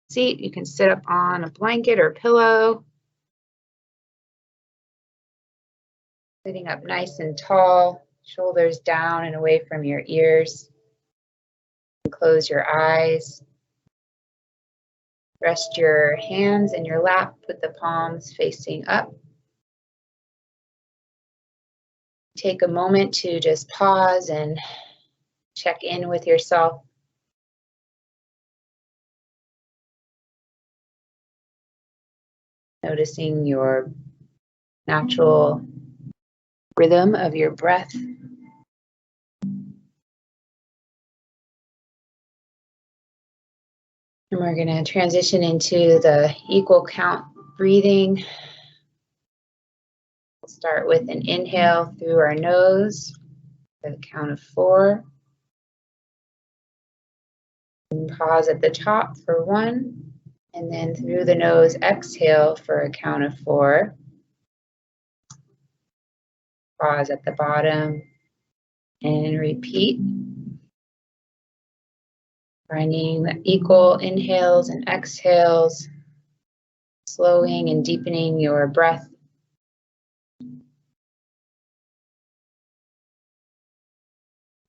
seat. You can sit up on a blanket or pillow. Sitting up nice and tall, shoulders down and away from your ears. Close your eyes. Rest your hands in your lap with the palms facing up. Take a moment to just pause and check in with yourself. Noticing your natural rhythm of your breath. And we're going to transition into the equal count breathing. We'll start with an inhale through our nose for the count of 4. And pause at the top for 1. And then through the nose, exhale for a count of 4. Pause at the bottom and repeat. Finding the equal inhales and exhales, slowing and deepening your breath.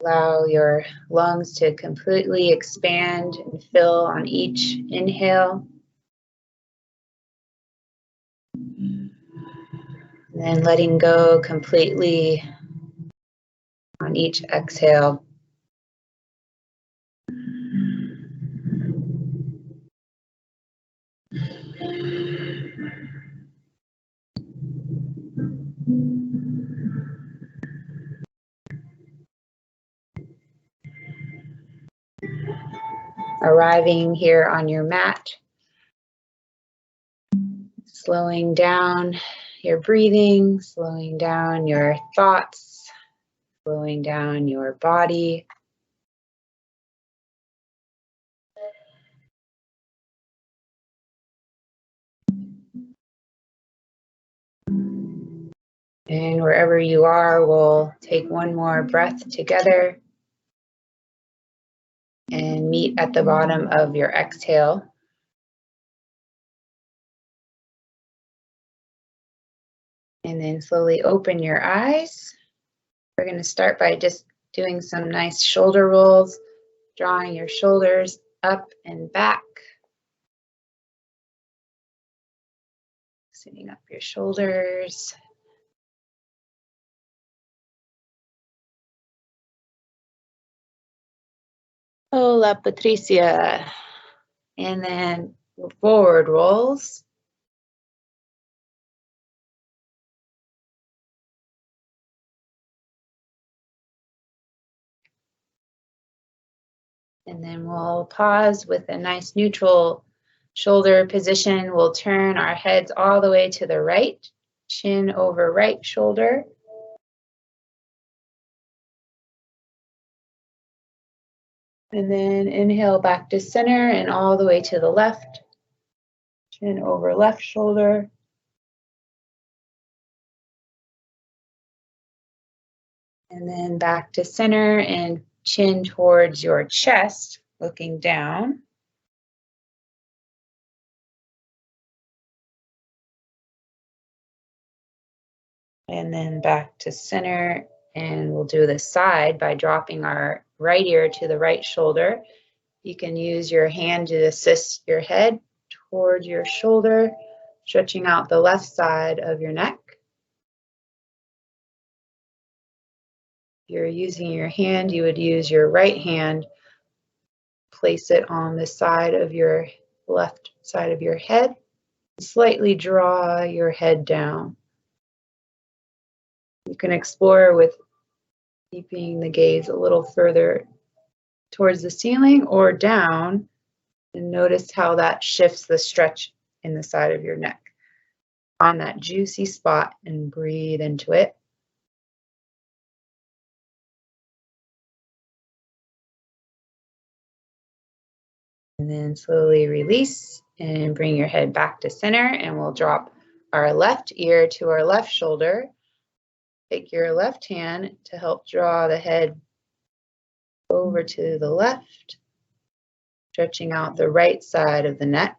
Allow your lungs to completely expand and fill on each inhale. And then letting go completely on each exhale. Arriving here on your mat, slowing down your breathing, slowing down your thoughts, slowing down your body. And wherever you are, we'll take one more breath together and meet at the bottom of your exhale. And then slowly open your eyes. We're going to start by just doing some nice shoulder rolls, drawing your shoulders up and back. Sitting up your shoulders. Hola, Patricia. And then forward rolls. And then we'll pause with a nice neutral shoulder position. We'll turn our heads all the way to the right, chin over right shoulder. And then inhale back to center and all the way to the left, chin over left shoulder. And then back to center and chin towards your chest, looking down. And then back to center, and we'll do the side by dropping our right ear to the right shoulder. You can use your hand to assist your head towards your shoulder, stretching out the left side of your neck. If you're using your hand, you would use your right hand, place it on the side of your left side of your head, slightly draw your head down. You can explore with keeping the gaze a little further towards the ceiling or down, and notice how that shifts the stretch in the side of your neck on that juicy spot, and breathe into it. And then slowly release and bring your head back to center, and we'll drop our left ear to our left shoulder. Take your left hand to help draw the head over to the left, Stretching out the right side of the neck.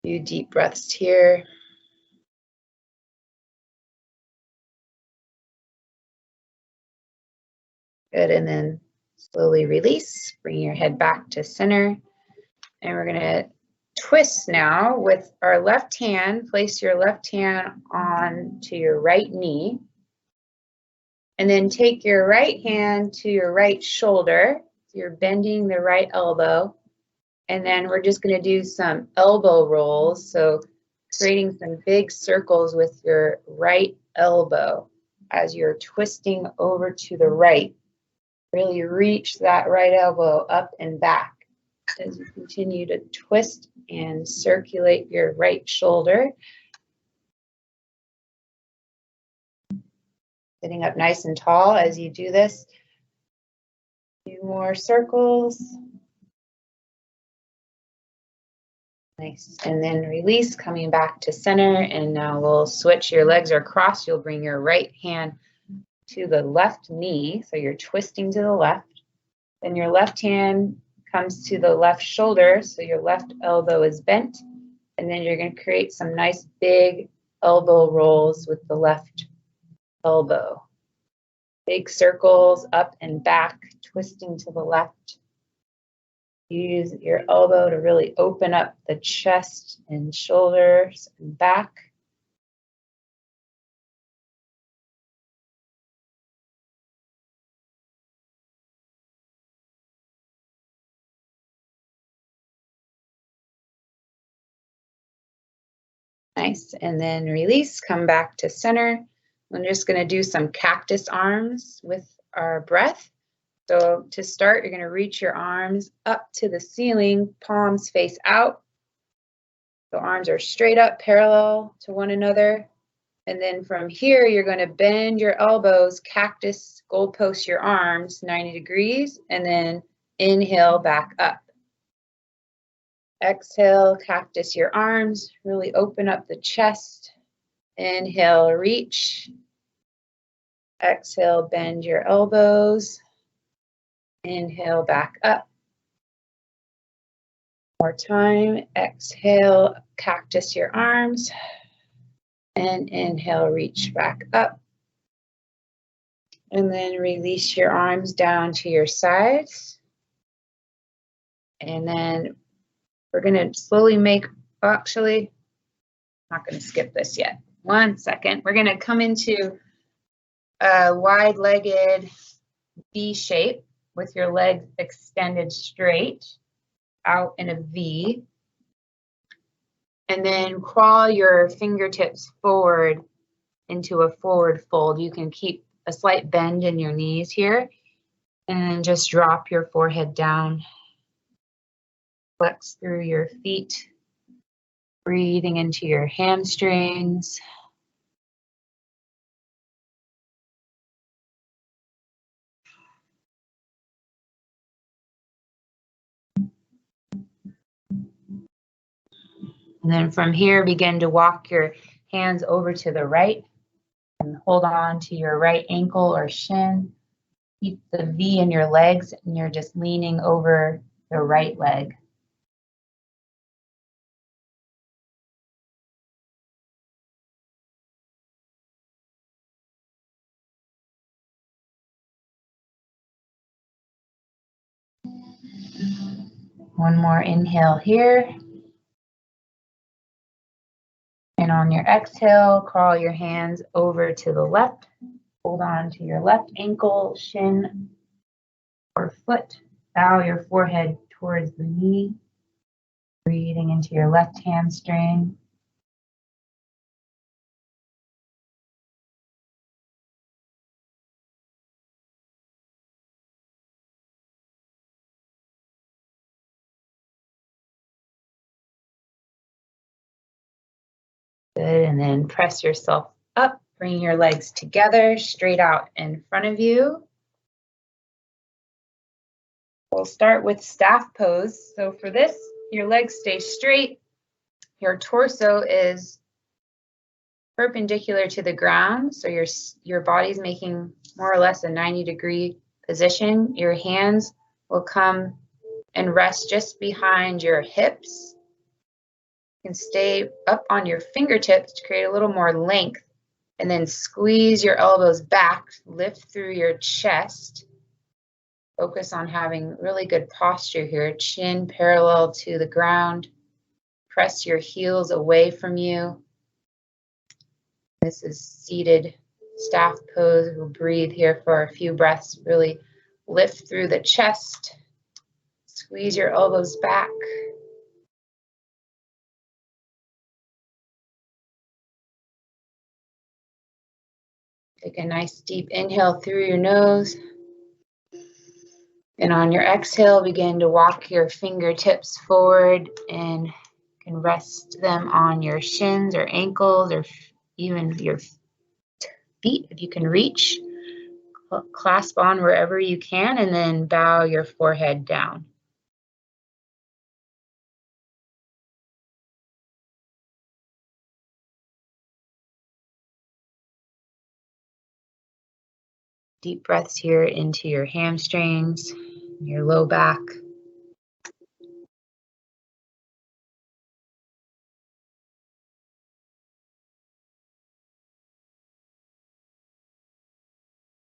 Few deep breaths here. Good, and then slowly release. Bring your head back to center. And we're gonna twist now with our left hand. Place your left hand on to your right knee. And then take your right hand to your right shoulder. So you're bending the right elbow. And then we're just gonna do some elbow rolls. So creating some big circles with your right elbow as you're twisting over to the right. Really reach that right elbow up and back as you continue to twist and circulate your right shoulder. Sitting up nice and tall as you do this. A few more circles. Nice, and then release, coming back to center, and now we'll switch. Your legs are crossed. You'll bring your right hand to the left knee, so you're twisting to the left. Then your left hand comes to the left shoulder, so your left elbow is bent, and then you're going to create some nice big elbow rolls with the left elbow. Big circles up and back, twisting to the left. Use your elbow to really open up the chest and shoulders and back. Nice, and then release, come back to center. I'm just gonna do some cactus arms with our breath. So to start, you're gonna reach your arms up to the ceiling, palms face out. The arms are straight up, parallel to one another. And then from here, you're gonna bend your elbows, cactus, goalpost your arms 90 degrees, and then inhale back up. Exhale, cactus your arms, really open up the chest. Inhale, reach. Exhale, bend your elbows. Inhale, back up. More time. Exhale, cactus your arms. And inhale, reach back up. And then release your arms down to your sides. And then we're going to slowly make, actually, I'm not going to skip this yet. 1 second. We're going to come into a wide-legged V shape with your legs extended straight out in a V. And then crawl your fingertips forward into a forward fold. You can keep a slight bend in your knees here and just drop your forehead down. Flex through your feet, breathing into your hamstrings. And then from here, begin to walk your hands over to the right and hold on to your right ankle or shin. Keep the V in your legs and you're just leaning over the right leg. One more inhale here. And on your exhale, crawl your hands over to the left. Hold on to your left ankle, shin, or foot. Bow your forehead towards the knee. Breathing into your left hamstring. Good, and then press yourself up. Bring your legs together, straight out in front of you. We'll start with staff pose. So for this, your legs stay straight. Your torso is perpendicular to the ground. So your body's making more or less a 90-degree position. Your hands will come and rest just behind your hips. You can stay up on your fingertips to create a little more length, and then squeeze your elbows back, lift through your chest. Focus on having really good posture here, chin parallel to the ground. Press your heels away from you. This is seated staff pose. We'll breathe here for a few breaths. Really lift through the chest. Squeeze your elbows back. Take a nice deep inhale through your nose. And on your exhale, begin to walk your fingertips forward, and you can rest them on your shins or ankles or even your feet if you can reach. Clasp on wherever you can, and then bow your forehead down. Deep breaths here into your hamstrings, your low back.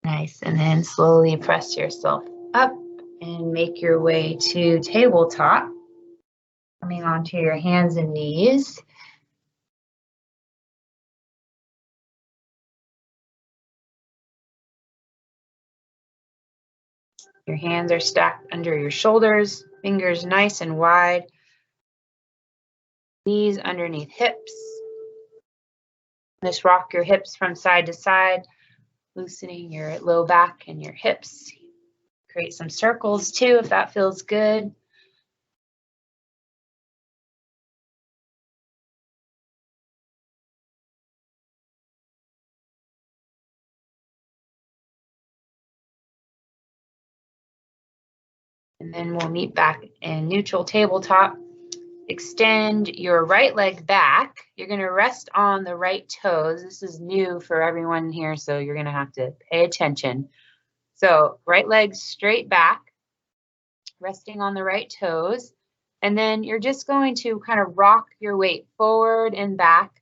Nice, and then slowly press yourself up and make your way to tabletop. Coming onto your hands and knees. Your hands are stacked under your shoulders, fingers nice and wide. Knees underneath hips. Just rock your hips from side to side, loosening your low back and your hips. Create some circles too if that feels good. And then we'll meet back in neutral tabletop. Extend your right leg back. You're going to rest on the right toes. This is new for everyone here, so you're going to have to pay attention. So right leg straight back, resting on the right toes. And then you're just going to kind of rock your weight forward and back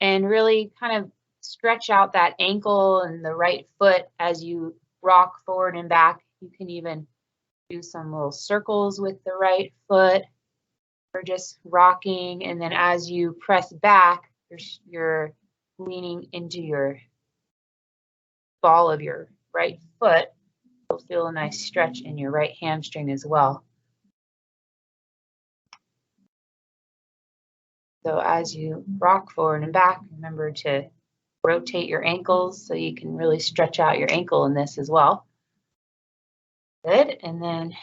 and really kind of stretch out that ankle and the right foot as you rock forward and back. You can even do some little circles with the right foot, or just rocking, and then as you press back, you're leaning into your ball of your right foot. You'll feel a nice stretch in your right hamstring as well. So as you rock forward and back, remember to rotate your ankles so you can really stretch out your ankle in this as well. Good, and then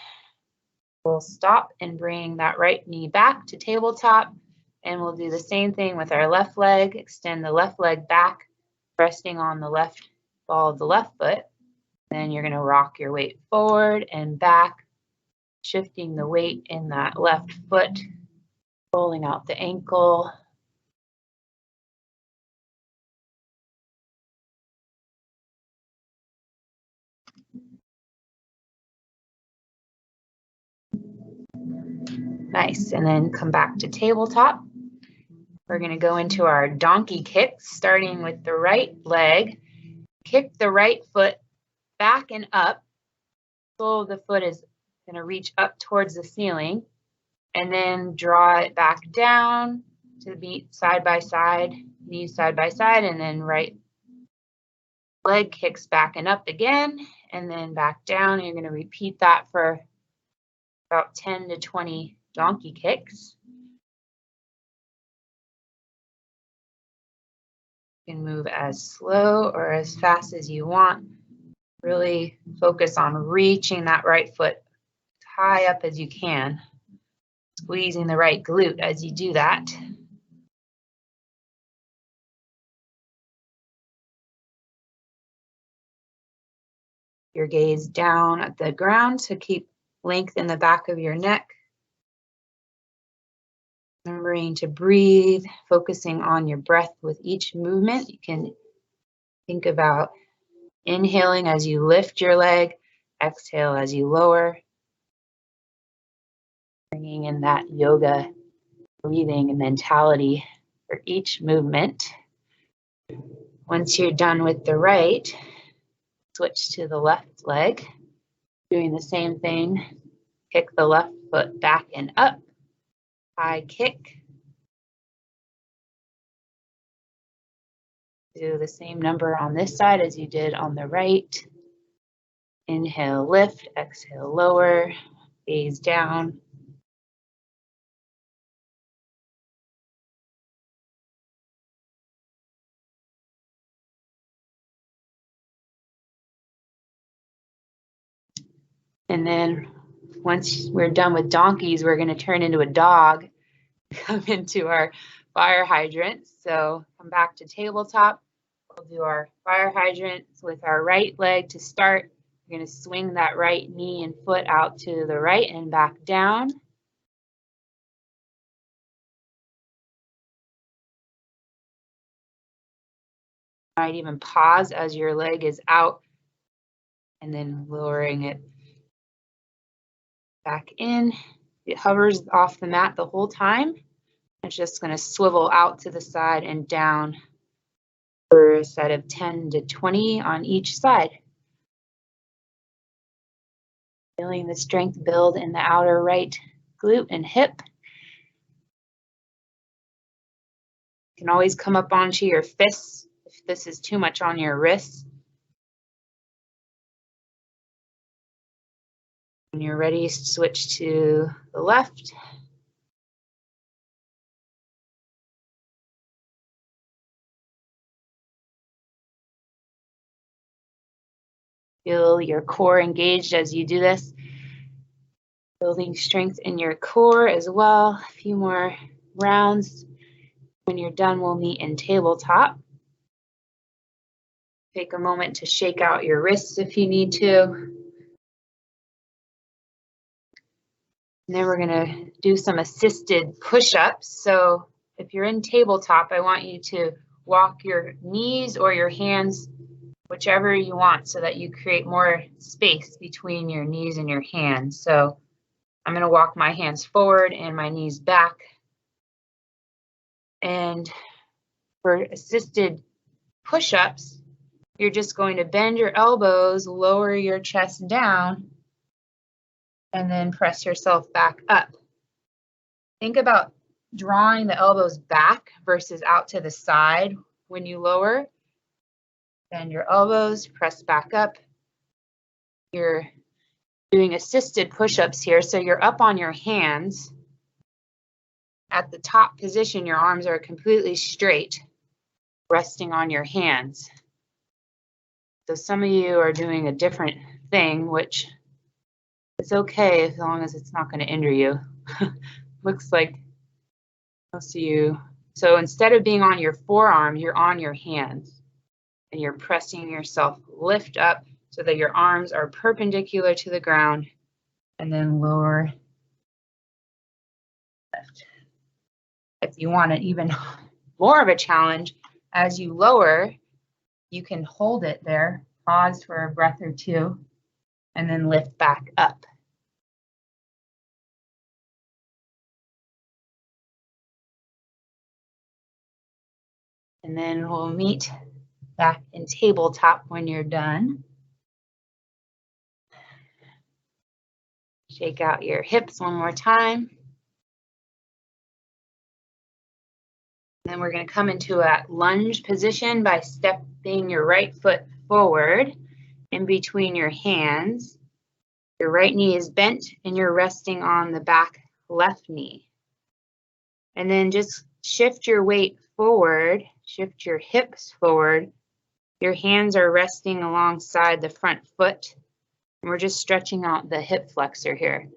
we'll stop and bring that right knee back to tabletop, and we'll do the same thing with our left leg. Extend the left leg back, resting on the left ball of the left foot. Then you're going to rock your weight forward and back, shifting the weight in that left foot, rolling out the ankle. Nice, and then come back to tabletop. We're going to go into our donkey kicks, starting with the right leg. Kick the right foot back and up. Sole of the foot is going to reach up towards the ceiling, and then draw it back down to be side by side, knees side by side, and then right leg kicks back and up again, and then back down. You're going to repeat that for about 10 to 20 donkey kicks. You can move as slow or as fast as you want. Really focus on reaching that right foot high up as you can, squeezing the right glute as you do that. Your gaze down at the ground to keep length in the back of your neck. Remembering to breathe, focusing on your breath with each movement. You can think about inhaling as you lift your leg, exhale as you lower. Bringing in that yoga breathing mentality for each movement. Once you're done with the right, switch to the left leg. Doing the same thing, kick the left foot back and up, high kick. Do the same number on this side as you did on the right. Inhale, lift, exhale, lower, gaze down. And then once we're done with donkeys, we're going to turn into a dog, come into our fire hydrants. So come back to tabletop. We'll do our fire hydrants with our right leg to start. We're going to swing that right knee and foot out to the right and back down. Might even pause as your leg is out and then lowering it back in. It hovers off the mat the whole time. It's just going to swivel out to the side and down for a set of 10 to 20 on each side. Feeling the strength build in the outer right glute and hip. You can always come up onto your fists if this is too much on your wrists. When you're ready, switch to the left. Feel your core engaged as you do this. Building strength in your core as well. A few more rounds. When you're done, we'll meet in tabletop. Take a moment to shake out your wrists if you need to. And then we're going to do some assisted push-ups. So if you're in tabletop, I want you to walk your knees or your hands, whichever you want, so that you create more space between your knees and your hands. So I'm going to walk my hands forward and my knees back. And for assisted push-ups, you're just going to bend your elbows, lower your chest down, and then press yourself back up. Think about drawing the elbows back versus out to the side when you lower. Bend your elbows, press back up. You're doing assisted push-ups here, so you're up on your hands. At the top position, your arms are completely straight, resting on your hands. So some of you are doing a different thing, which is okay as long as it's not going to injure you. Looks like most of you. So instead of being on your forearm, you're on your hands and you're pressing yourself lift up so that your arms are perpendicular to the ground, and then lower, lift. If you want it even more of a challenge, as you lower, you can hold it there, pause for a breath or two, and then lift back up. And then we'll meet back in tabletop when you're done. Shake out your hips one more time. Then we're going to come into a lunge position by stepping your right foot forward in between your hands. Your right knee is bent and you're resting on the back left knee. And then just shift your weight forward, shift your hips forward. Your hands are resting alongside the front foot. And we're just stretching out the hip flexor here.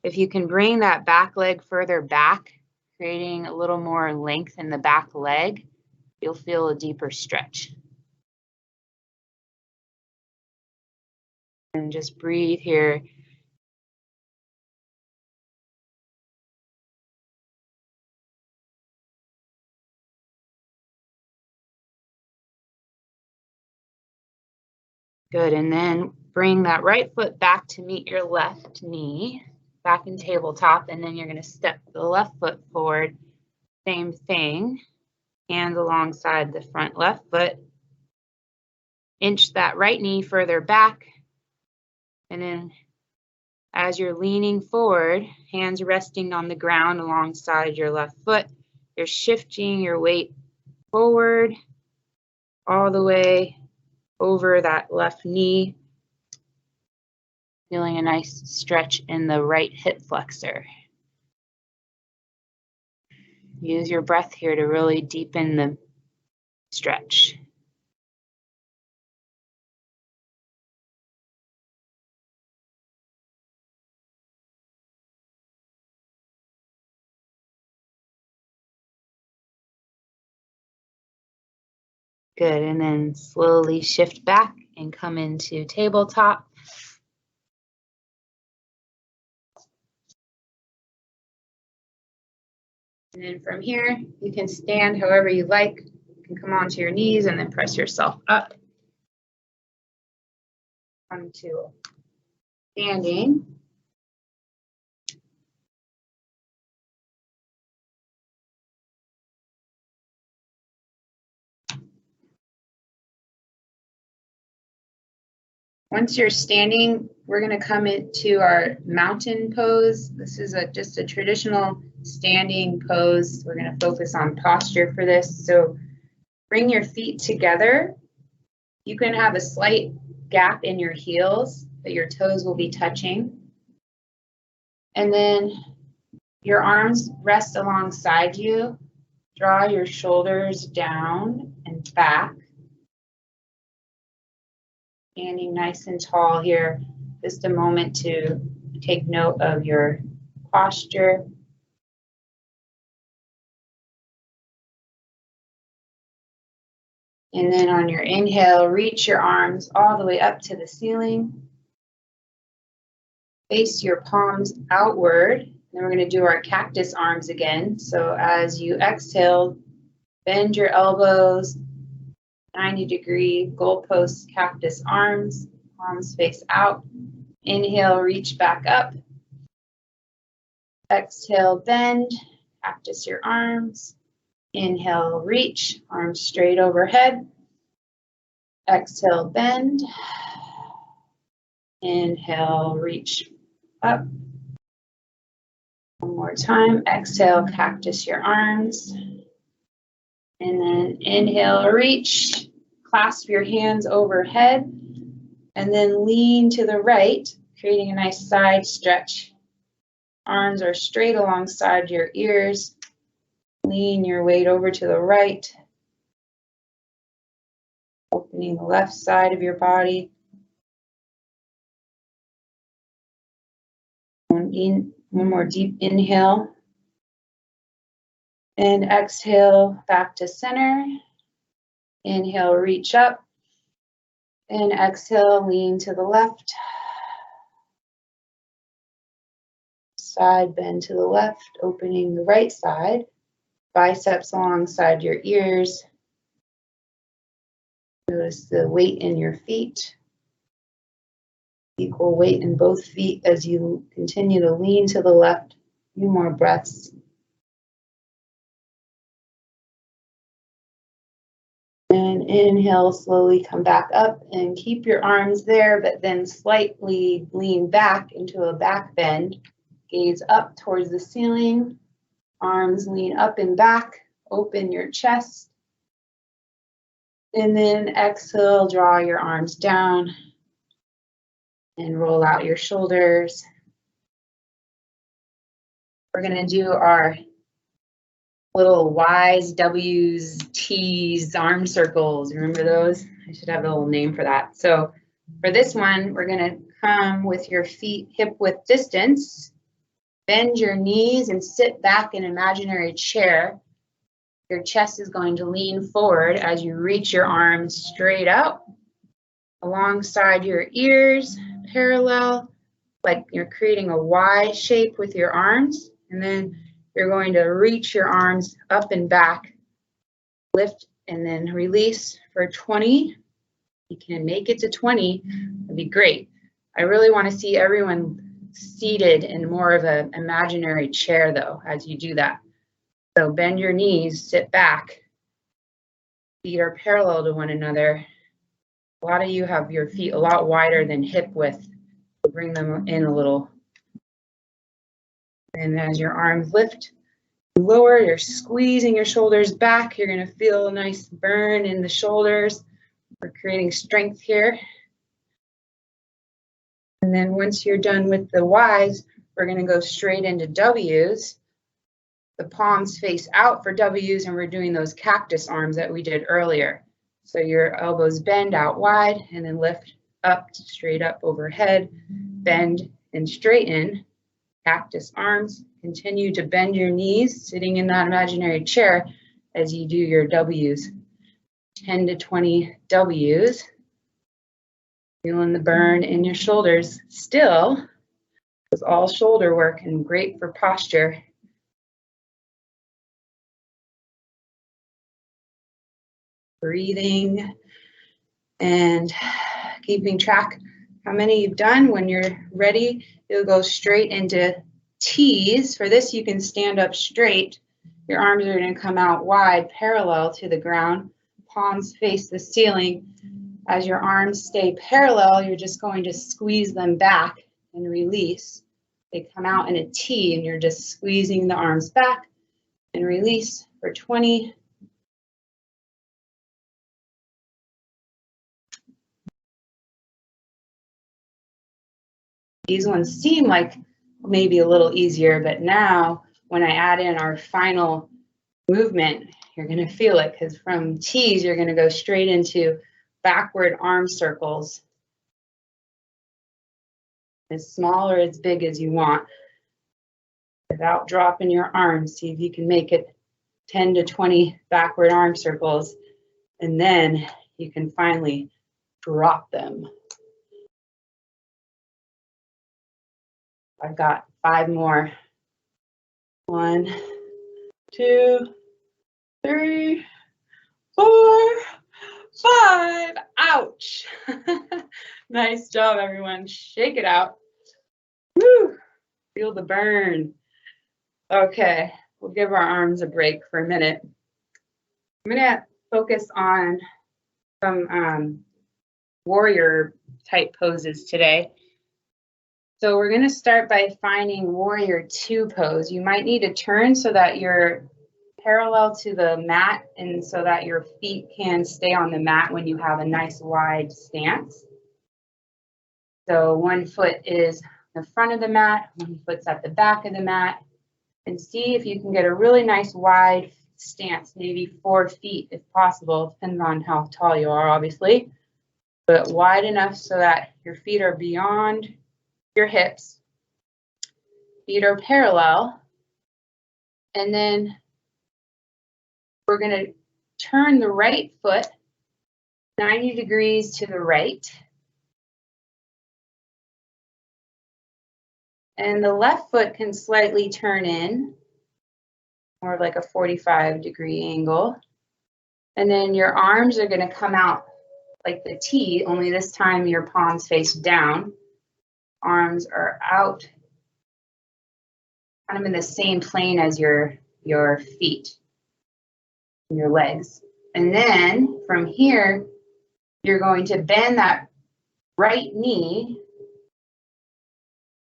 If you can bring that back leg further back, creating a little more length in the back leg, you'll feel a deeper stretch. And just breathe here. Good, and then bring that right foot back to meet your left knee, back in tabletop, and then you're going to step the left foot forward. Same thing, hands alongside the front left foot. Inch that right knee further back, and then as you're leaning forward, hands resting on the ground alongside your left foot, you're shifting your weight forward all the way over that left knee, feeling a nice stretch in the right hip flexor. Use your breath here to really deepen the stretch. Good, and then slowly shift back and come into tabletop. And then from here, you can stand however you like. You can come onto your knees and then press yourself up onto standing. Once you're standing, we're going to come into our mountain pose. This is just a traditional standing pose. We're going to focus on posture for this. So bring your feet together. You can have a slight gap in your heels, but your toes will be touching. And then your arms rest alongside you. Draw your shoulders down and back. Standing nice and tall here. Just a moment to take note of your posture. And then on your inhale, reach your arms all the way up to the ceiling. Face your palms outward. Then we're going to do our cactus arms again. So as you exhale, bend your elbows, 90-degree goalpost cactus arms, palms face out. Inhale, reach back up. Exhale, bend, cactus your arms. Inhale, reach, arms straight overhead. Exhale, bend. Inhale, reach up. One more time. Exhale, cactus your arms. And then inhale, reach, clasp your hands overhead, and then lean to the right, creating a nice side stretch. Arms are straight alongside your ears. Lean your weight over to the right, opening the left side of your body. One more deep inhale. And exhale back to center. Inhale, reach up. And exhale, lean to the left. Side bend to the left, opening the right side. Biceps alongside your ears. Notice the weight in your feet. Equal weight in both feet as you continue to lean to the left. A few more breaths. And inhale, slowly come back up and keep your arms there, but then slightly lean back into a back bend. Gaze up towards the ceiling. Arms lean up and back. Open your chest. And then exhale, draw your arms down and roll out your shoulders. We're going to do our little Y's, W's, T's, arm circles. Remember those? I should have a little name for that. So for this one, we're going to come with your feet hip width distance. Bend your knees and sit back in an imaginary chair. Your chest is going to lean forward as you reach your arms straight out alongside your ears, parallel, like you're creating a Y shape with your arms. And then you're going to reach your arms up and back, lift and then release for 20. You can make it to 20, that'd be great. I really want to see everyone seated in more of an imaginary chair though, as you do that. So bend your knees, sit back. Feet are parallel to one another. A lot of you have your feet a lot wider than hip width. Bring them in a little. And as your arms lift, lower, you're squeezing your shoulders back. You're going to feel a nice burn in the shoulders. We're creating strength here. And then once you're done with the Ys, we're going to go straight into Ws. The palms face out for Ws, and we're doing those cactus arms that we did earlier. So your elbows bend out wide and then lift up, straight up overhead, bend and straighten. Cactus arms. Continue to bend your knees, sitting in that imaginary chair as you do your Ws. 10 to 20 Ws. Feeling the burn in your shoulders. Still, it's all shoulder work and great for posture. Breathing and keeping track how many you've done. When you're ready, you'll go straight into T's. For this, you can stand up straight. Your arms are going to come out wide, parallel to the ground. Palms face the ceiling. As your arms stay parallel, you're just going to squeeze them back and release. They come out in a T, and you're just squeezing the arms back and release for 20. These ones seem like maybe a little easier, but now when I add in our final movement, you're going to feel it, because from T's, you're going to go straight into backward arm circles. As small or as big as you want. Without dropping your arms, see if you can make it 10 to 20 backward arm circles, and then you can finally drop them. I've got 5 more. 1, 2, 3, 4, 5. Ouch. Nice job, everyone. Shake it out. Woo. Feel the burn. Okay, we'll give our arms a break for a minute. I'm going to focus on some warrior type poses today. So we're going to start by finding warrior 2 pose. You might need to turn so that you're parallel to the mat and so that your feet can stay on the mat when you have a nice wide stance. So one foot is the front of the mat, one foot's at the back of the mat, and see if you can get a really nice wide stance, maybe 4 feet if possible, depends on how tall you are, obviously, but wide enough so that your feet are beyond your hips, feet are parallel, and then we're going to turn the right foot 90 degrees to the right, and the left foot can slightly turn in, more like a 45-degree angle, and then your arms are going to come out like the T, only this time your palms face down. Arms are out, kind of in the same plane as your feet and your legs. And then from here, you're going to bend that right knee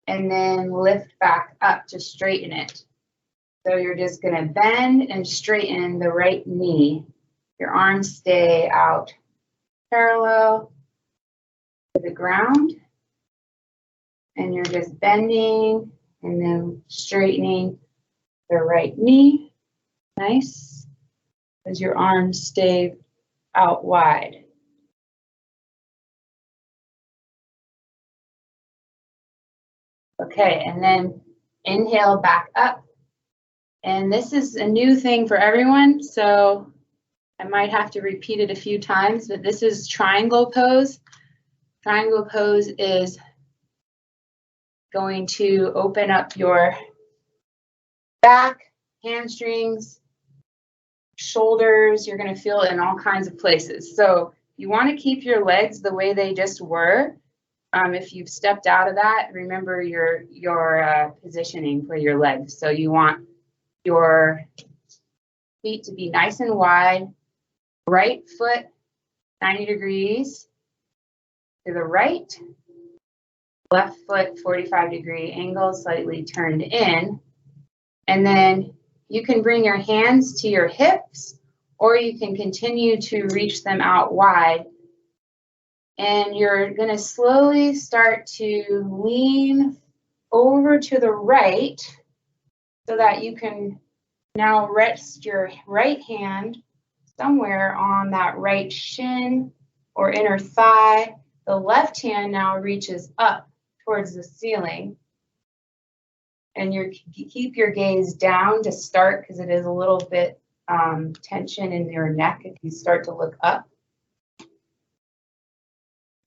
and then lift back up to straighten it. So you're just going to bend and straighten the right knee. Your arms stay out parallel to the ground. And you're just bending and then straightening the right knee. Nice. As your arms stay out wide. Okay, and then inhale back up. And this is a new thing for everyone, so I might have to repeat it a few times, but this is triangle pose. Triangle pose is going to open up your back, hamstrings, shoulders. You're going to feel it in all kinds of places. So You want to keep your legs the way they just were. If you've stepped out of that, remember your positioning for your legs. So you want your feet to be nice and wide, right foot 90 degrees to the right, left foot 45-degree angle, slightly turned in. And then you can bring your hands to your hips, or you can continue to reach them out wide. And you're going to slowly start to lean over to the right so that you can now rest your right hand somewhere on that right shin or inner thigh. The left hand now reaches up towards the ceiling. And you keep your gaze down to start, because it is a little bit tension in your neck if you start to look up.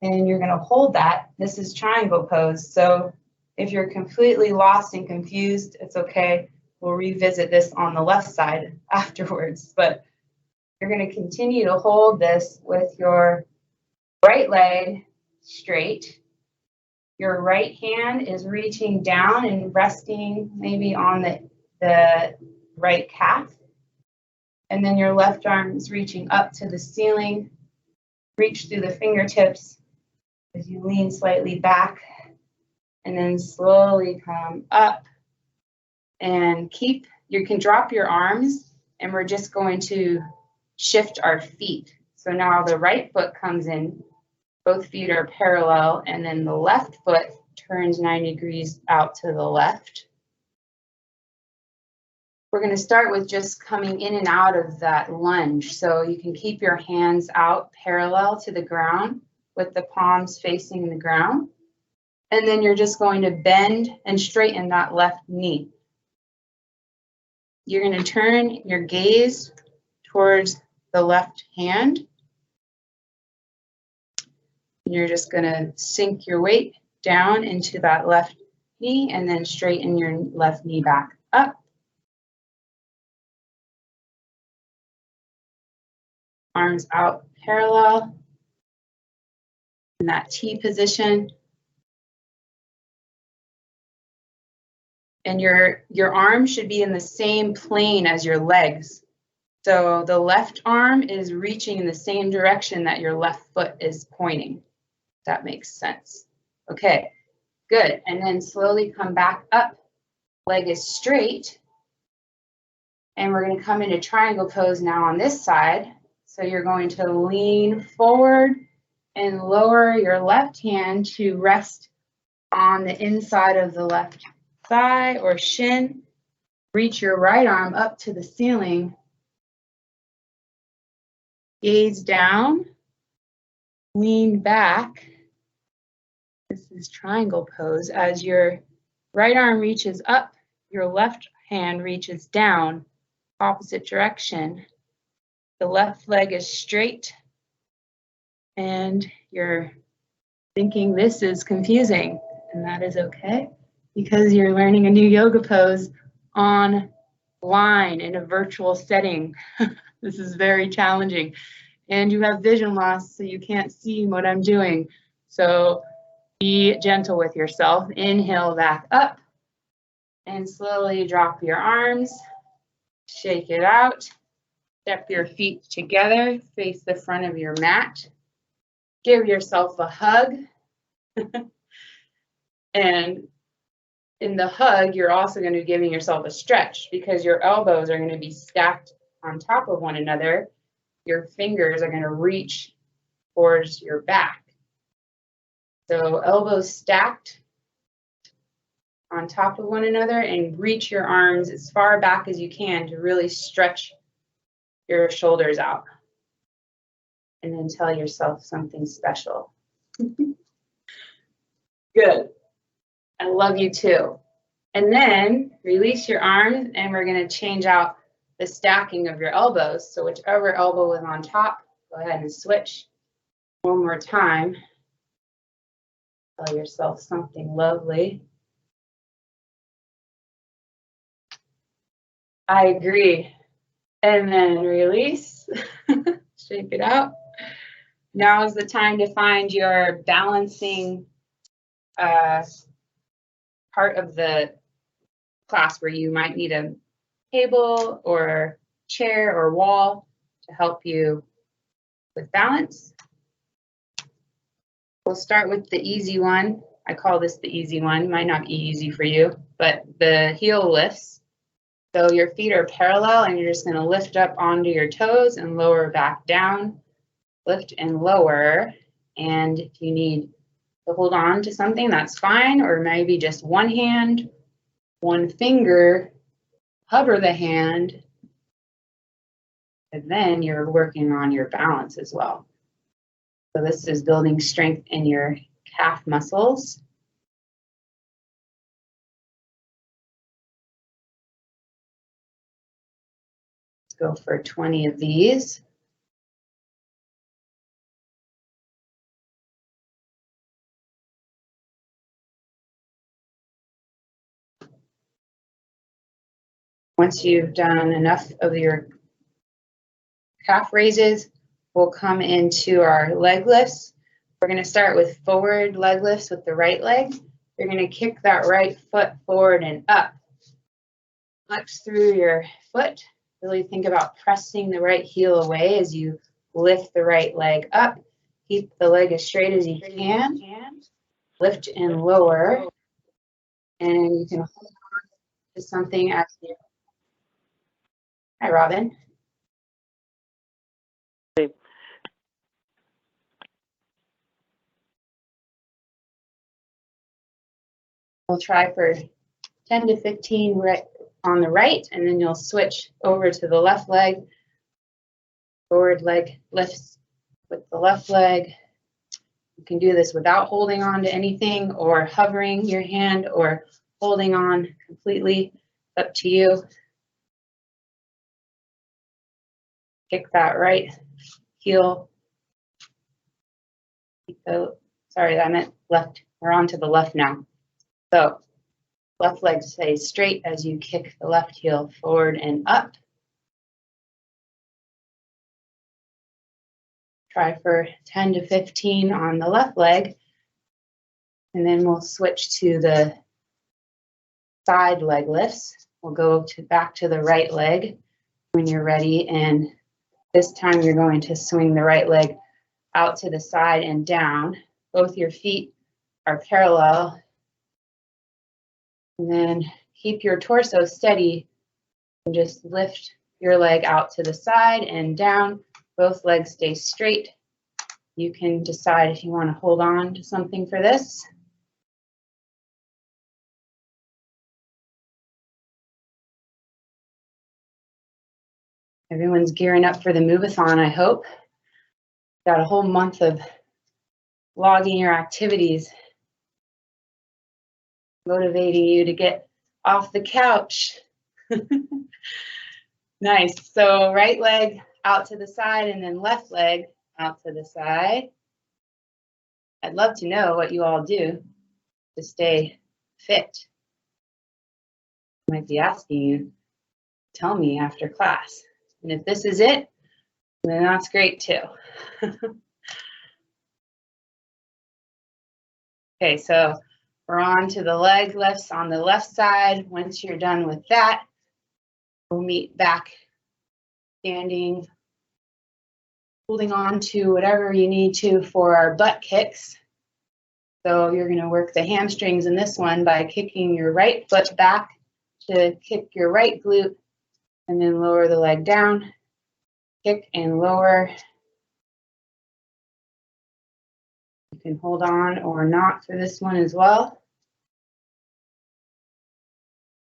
And you're going to hold that. This is triangle pose. So if you're completely lost and confused, it's okay. We'll revisit this on the left side afterwards. But you're going to continue to hold this with your right leg straight. Your right hand is reaching down and resting maybe on the right calf. And then your left arm is reaching up to the ceiling. Reach through the fingertips as you lean slightly back. And then slowly come up. And you can drop your arms, and we're just going to shift our feet. So now the right foot comes in. Both feet are parallel, and then the left foot turns 90 degrees out to the left. We're going to start with just coming in and out of that lunge. So you can keep your hands out parallel to the ground with the palms facing the ground. And then you're just going to bend and straighten that left knee. You're going to turn your gaze towards the left hand. You're just going to sink your weight down into that left knee and then straighten your left knee back up. Arms out parallel in that T position. And your arms should be in the same plane as your legs. So the left arm is reaching in the same direction that your left foot is pointing. That makes sense. Okay, good. And then slowly come back up. Leg is straight. And we're going to come into triangle pose now on this side. So you're going to lean forward and lower your left hand to rest on the inside of the left thigh or shin. Reach your right arm up to the ceiling. Gaze down. Lean back. This is triangle pose. As your right arm reaches up, your left hand reaches down, opposite direction. The left leg is straight, and you're thinking this is confusing, and that is okay, because you're learning a new yoga pose online in a virtual setting. This is very challenging, and you have vision loss, so you can't see what I'm doing. So be gentle with yourself. Inhale back up, and slowly drop your arms. Shake it out. Step your feet together. Face the front of your mat. Give yourself a hug. And in the hug, you're also going to be giving yourself a stretch, because your elbows are going to be stacked on top of one another. Your fingers are going to reach towards your back. So elbows stacked on top of one another, and reach your arms as far back as you can to really stretch your shoulders out. And then tell yourself something special. Good. I love you too. And then release your arms, and we're going to change out the stacking of your elbows. So whichever elbow was on top, go ahead and switch. One more time. Tell yourself something lovely. I agree. And then release. Shake it out. Now is the time to find your balancing part of the class where you might need a table or chair or wall to help you with balance. We'll start with the easy one. I call this the easy one. Might not be easy for you, but the heel lifts. So your feet are parallel and you're just going to lift up onto your toes and lower back down. Lift and lower. And if you need to hold on to something, that's fine. Or maybe just one hand, one finger, hover the hand, and then you're working on your balance as well. So this is building strength in your calf muscles. Let's go for 20 of these. Once you've done enough of your calf raises, we'll come into our leg lifts. We're going to start with forward leg lifts with the right leg. You're going to kick that right foot forward and up. Flex through your foot. Really think about pressing the right heel away as you lift the right leg up. Keep the leg as straight as you can. Lift and lower. And you can hold on to something as you. Hi, Robin. We'll try for 10 to 15 right on the right, and then you'll switch over to the left leg. Forward leg lifts with the left leg. You can do this without holding on to anything or hovering your hand or holding on completely. Up to you. Kick that right heel. Sorry, I meant left. We're on to the left now. So left leg stays straight as you kick the left heel forward and up. Try for 10 to 15 on the left leg. And then we'll switch to the side leg lifts. We'll go back to the right leg when you're ready. And this time you're going to swing the right leg out to the side and down. Both your feet are parallel. And then keep your torso steady and just lift your leg out to the side and down. Both legs stay straight. You can decide if you want to hold on to something for this. Everyone's gearing up for the move-a-thon, I hope. Got a whole month of logging your activities, motivating you to get off the couch. Nice. So right leg out to the side and then left leg out to the side. I'd love to know what you all do to stay fit. I might be asking you, tell me after class. And if this is it, then that's great too. Okay, so we're on to the leg lifts on the left side. Once you're done with that, we'll meet back standing, holding on to whatever you need to for our butt kicks. So you're going to work the hamstrings in this one by kicking your right foot back to kick your right glute and then lower the leg down, kick and lower. You can hold on or not for this one as well.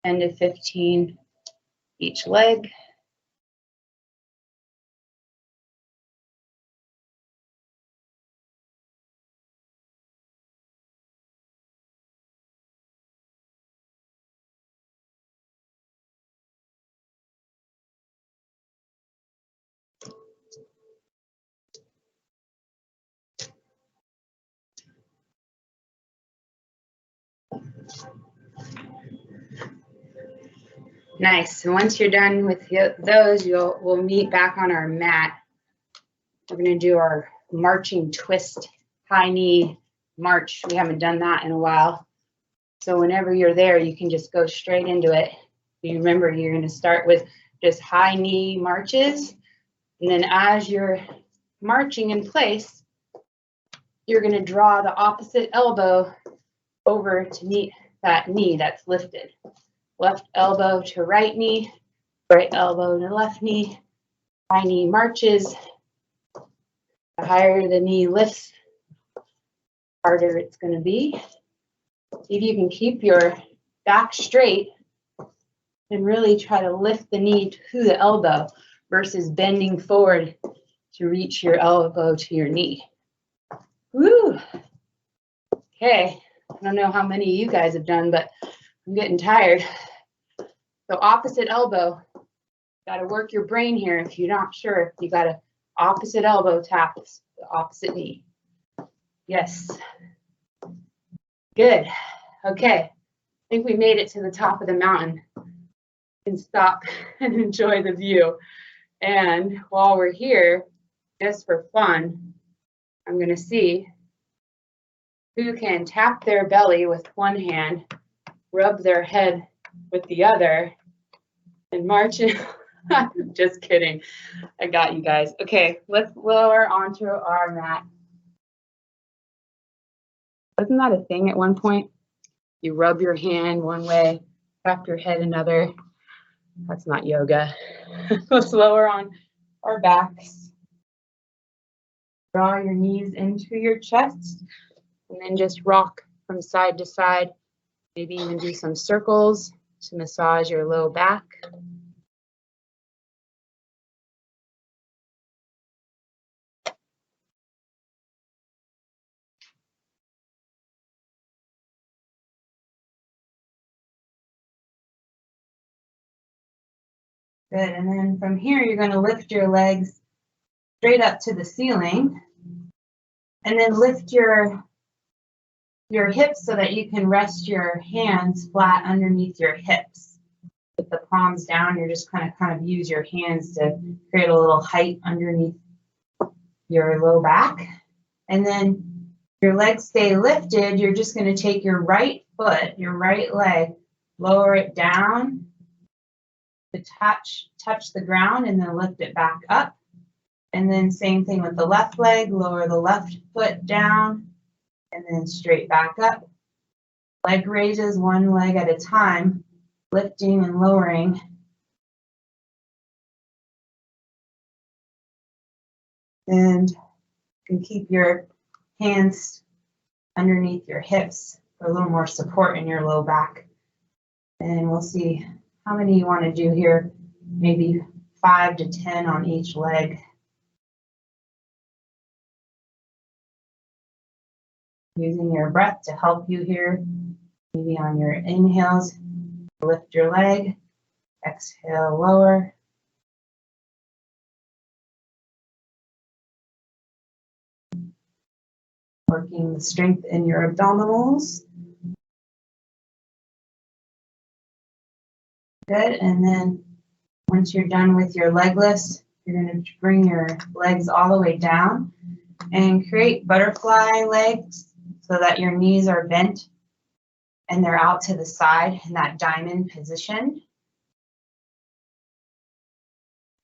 10 to 15 each leg. Nice. And once you're done with those, we'll meet back on our mat. We're going to do our marching twist, high knee march. We haven't done that in a while. So whenever you're there, you can just go straight into it. You remember, you're going to start with just high knee marches. And then as you're marching in place, you're going to draw the opposite elbow over to meet that knee that's lifted. Left elbow to right knee, right elbow to left knee. High knee marches. The higher the knee lifts, the harder it's going to be. See if you can keep your back straight and really try to lift the knee to the elbow versus bending forward to reach your elbow to your knee. Woo! Okay, I don't know how many of you guys have done, but I'm getting tired. So opposite elbow, got to work your brain here. If you're not sure, you got to opposite elbow taps the opposite knee. Yes. Good. Okay. I think we made it to the top of the mountain. And stop and enjoy the view. And while we're here, just for fun, I'm going to see who can tap their belly with one hand, rub their head with the other, and march in. Just kidding. I got you guys. Okay, let's lower onto our mat. Wasn't that a thing at one point? You rub your hand one way, tap your head another. That's not yoga. Let's lower on our backs. Draw your knees into your chest and then just rock from side to side. Maybe even do some circles to massage your low back. Good, and then from here, you're going to lift your legs straight up to the ceiling, and then lift your hips so that you can rest your hands flat underneath your hips. With the palms down, you're just kind of use your hands to create a little height underneath your low back. And then your legs stay lifted. You're just going to take your right foot, your right leg, lower it down to touch the ground, and then lift it back up. And then same thing with the left leg, lower the left foot down and then straight back up. Leg raises, one leg at a time, lifting and lowering. And you can keep your hands underneath your hips for a little more support in your low back. And we'll see how many you want to do here, maybe 5 to 10 on each leg. Using your breath to help you here. Maybe on your inhales, lift your leg, exhale, lower. Working the strength in your abdominals. Good, and then once you're done with your leg lifts, you're going to bring your legs all the way down and create butterfly legs so that your knees are bent and they're out to the side in that diamond position.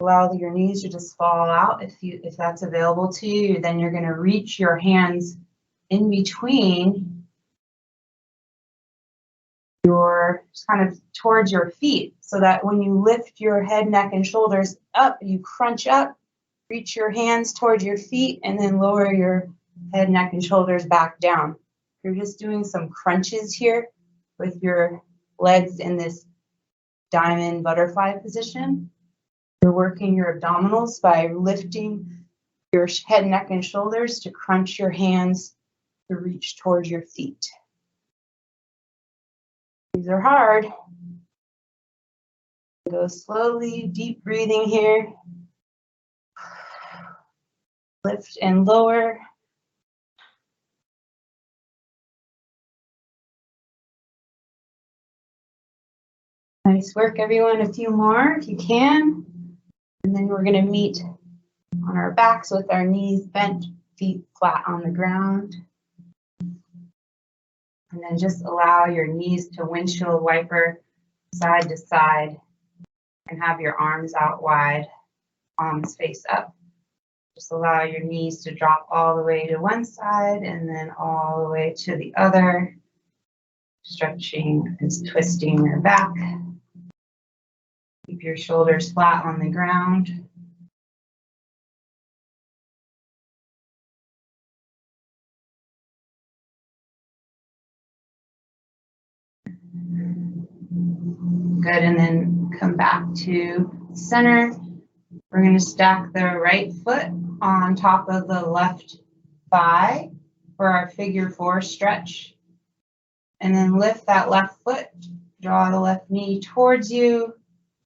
Allow your knees to just fall out if that's available to you. Then you're going to reach your hands in between kind of towards your feet, so that when you lift your head, neck, and shoulders up, you crunch up, reach your hands towards your feet, and then lower your head, neck, and shoulders back down. You're just doing some crunches here with your legs in this diamond butterfly position. You're working your abdominals by lifting your head, neck, and shoulders to crunch your hands to reach towards your feet. These are hard. Go slowly, deep breathing here. Lift and lower. Nice work, everyone. A few more if you can. And then we're going to meet on our backs with our knees bent feet flat on the ground. And then just allow your knees to windshield wiper side to side and have your arms out wide, palms face up. Just allow your knees to drop all the way to one side and then all the way to the other, stretching and twisting your back. Keep your shoulders flat on the ground. Good, and then come back to center. We're going to stack the right foot on top of the left thigh for our figure 4 stretch. And then lift that left foot, draw the left knee towards you,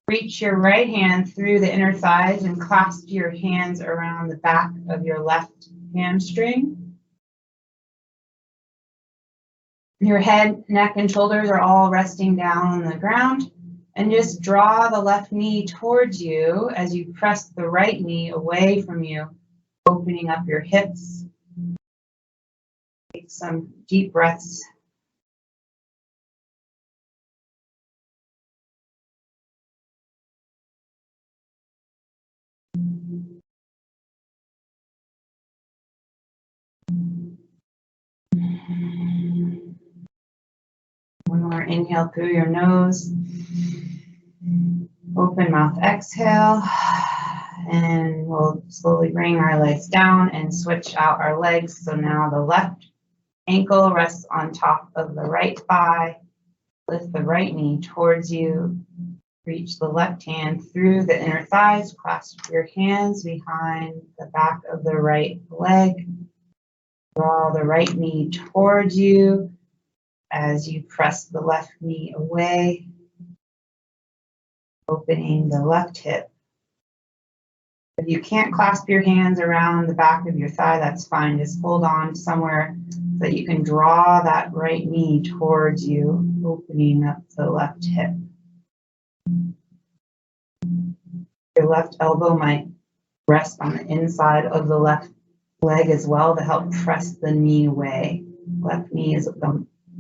reach your right hand through the inner thighs and clasp your hands around the back of your left hamstring. Your head, neck, and shoulders are all resting down on the ground. And just draw the left knee towards you as you press the right knee away from you, opening up your hips. Take some deep breaths. One more inhale through your nose. Open mouth exhale. And we'll slowly bring our legs down and switch out our legs. So now the left ankle rests on top of the right thigh. Lift the right knee towards you. Reach the left hand through the inner thighs. Clasp your hands behind the back of the right leg. Draw the right knee towards you as you press the left knee away, opening the left hip. If you can't clasp your hands around the back of your thigh, that's fine. Just hold on somewhere so that you can draw that right knee towards you, opening up the left hip. Your left elbow might rest on the inside of the left leg as well to help press the knee away. Left knee is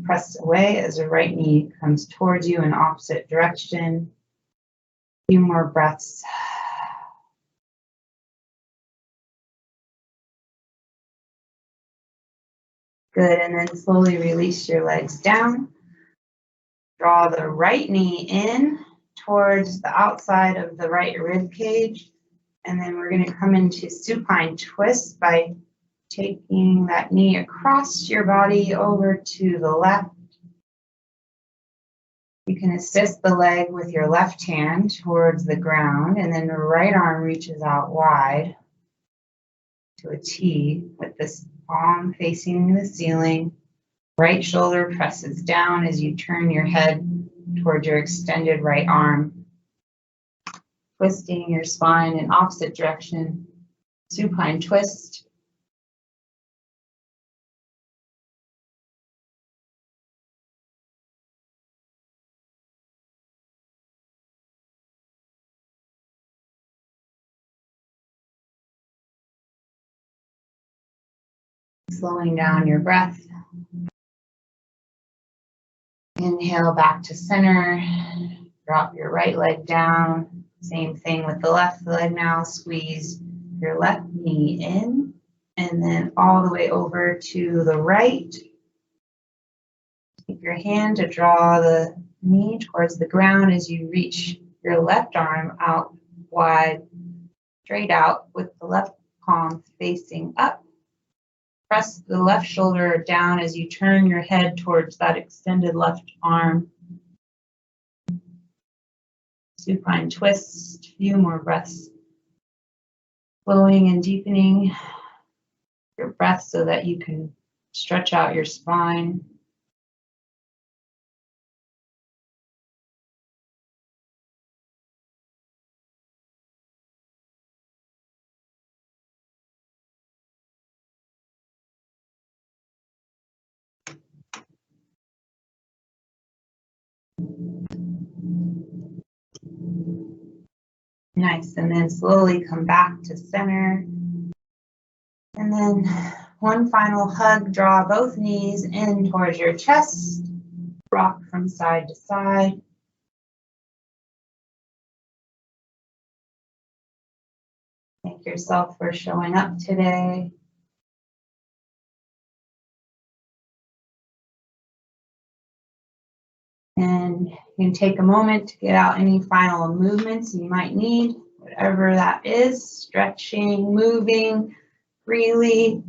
pressed away as the right knee comes towards you in opposite direction. A few more breaths. Good, and then slowly release your legs down. Draw the right knee in towards the outside of the right rib cage. And then we're going to come into supine twist by taking that knee across your body over to the left. You can assist the leg with your left hand towards the ground, and then the right arm reaches out wide to a T with this palm facing the ceiling. Right shoulder presses down as you turn your head towards your extended right arm. Twisting your spine in opposite direction. Supine twist. Slowing down your breath. Inhale back to center. Drop your right leg down. Same thing with the left leg now. Squeeze your left knee in and then all the way over to the right. Take your hand to draw the knee towards the ground as you reach your left arm out wide, straight out with the left palm facing up. Press the left shoulder down as you turn your head towards that extended left arm. Supine twist, a few more breaths. Flowing and deepening your breath so that you can stretch out your spine. Nice, and then slowly come back to center. And then one final hug, draw both knees in towards your chest, rock from side to side. Thank yourself for showing up today. And you can take a moment to get out any final movements you might need, whatever that is, stretching, moving freely.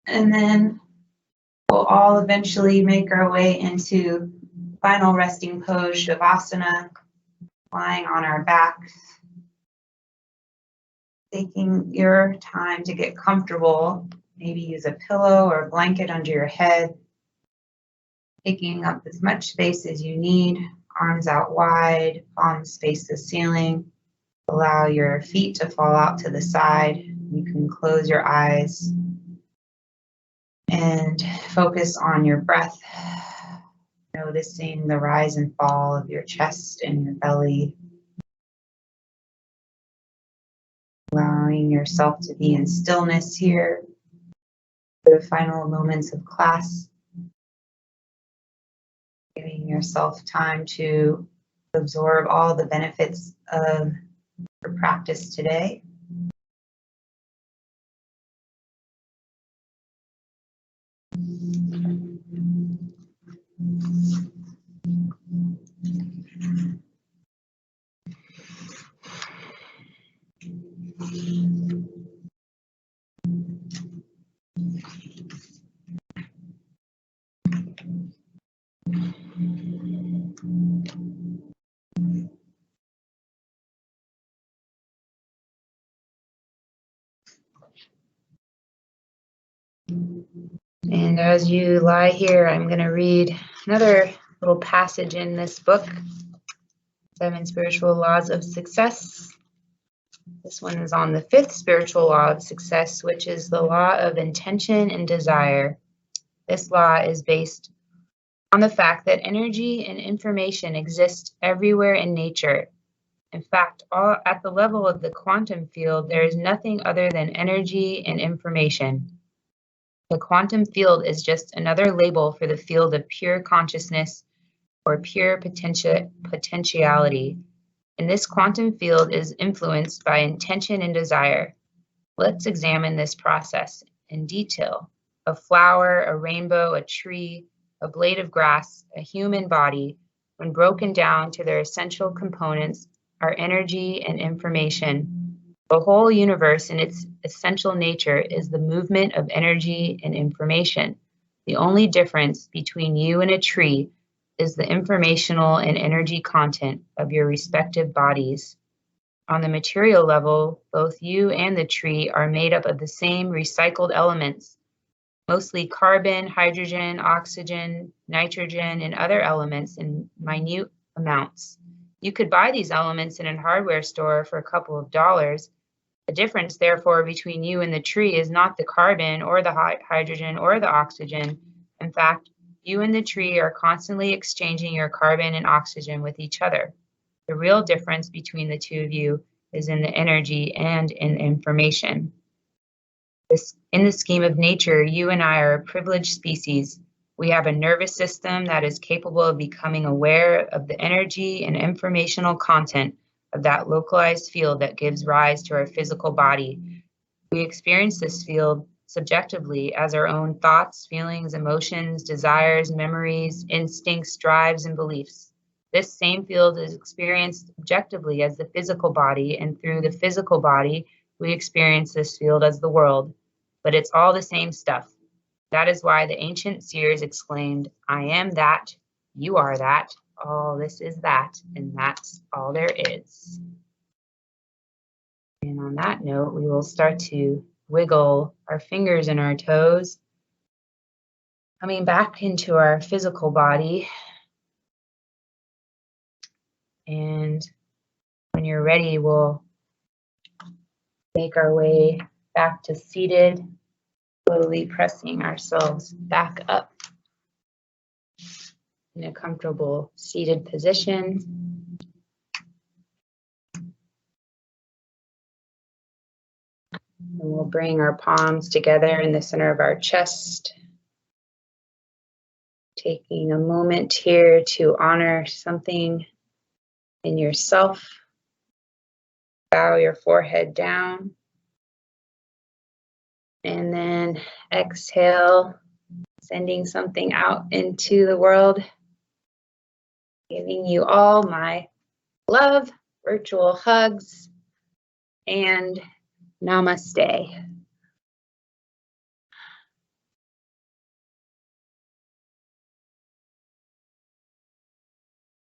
And then we'll all eventually make our way into final resting pose, Shavasana, lying on our backs, taking your time to get comfortable. Maybe use a pillow or a blanket under your head, taking up as much space as you need, arms out wide, palms face the ceiling. Allow your feet to fall out to the side. You can close your eyes and focus on your breath, noticing the rise and fall of your chest and your belly. Allowing yourself to be in stillness here for the final moments of class. Giving yourself time to absorb all the benefits of your practice today. And as you lie here, I'm going to read another little passage in this book, 7 Spiritual Laws of Success. This one is on the 5th spiritual law of success, which is the law of intention and desire. This law is based on the fact that energy and information exist everywhere in nature. In fact, at the level of the quantum field, there is nothing other than energy and information. The quantum field is just another label for the field of pure consciousness or pure potentiality. And this quantum field is influenced by intention and desire. Let's examine this process in detail. A flower, a rainbow, a tree, a blade of grass, a human body, when broken down to their essential components, are energy and information. The whole universe in its essential nature is the movement of energy and information. The only difference between you and a tree is the informational and energy content of your respective bodies. On the material level, both you and the tree are made up of the same recycled elements, mostly carbon, hydrogen, oxygen, nitrogen, and other elements in minute amounts. You could buy these elements in a hardware store for a couple of dollars. The difference, therefore, between you and the tree is not the carbon or the hydrogen or the oxygen. In fact, you and the tree are constantly exchanging your carbon and oxygen with each other. The real difference between the two of you is in the energy and in information. In the scheme of nature, you and I are a privileged species. We have a nervous system that is capable of becoming aware of the energy and informational content of that localized field that gives rise to our physical body. We experience this field subjectively as our own thoughts, feelings, emotions, desires, memories, instincts, drives, and beliefs. This same field is experienced objectively as the physical body, and through the physical body, we experience this field as the world. But it's all the same stuff. That is why the ancient seers exclaimed, "I am that, you are that, all this is that, and that's all there is." And on that note, we will start to wiggle our fingers and our toes, coming back into our physical body. And when you're ready, we'll make our way back to seated, slowly pressing ourselves back up in a comfortable seated position. And we'll bring our palms together in the center of our chest. Taking a moment here to honor something in yourself. Bow your forehead down. And then exhale, sending something out into the world. Giving you all my love, virtual hugs, and namaste.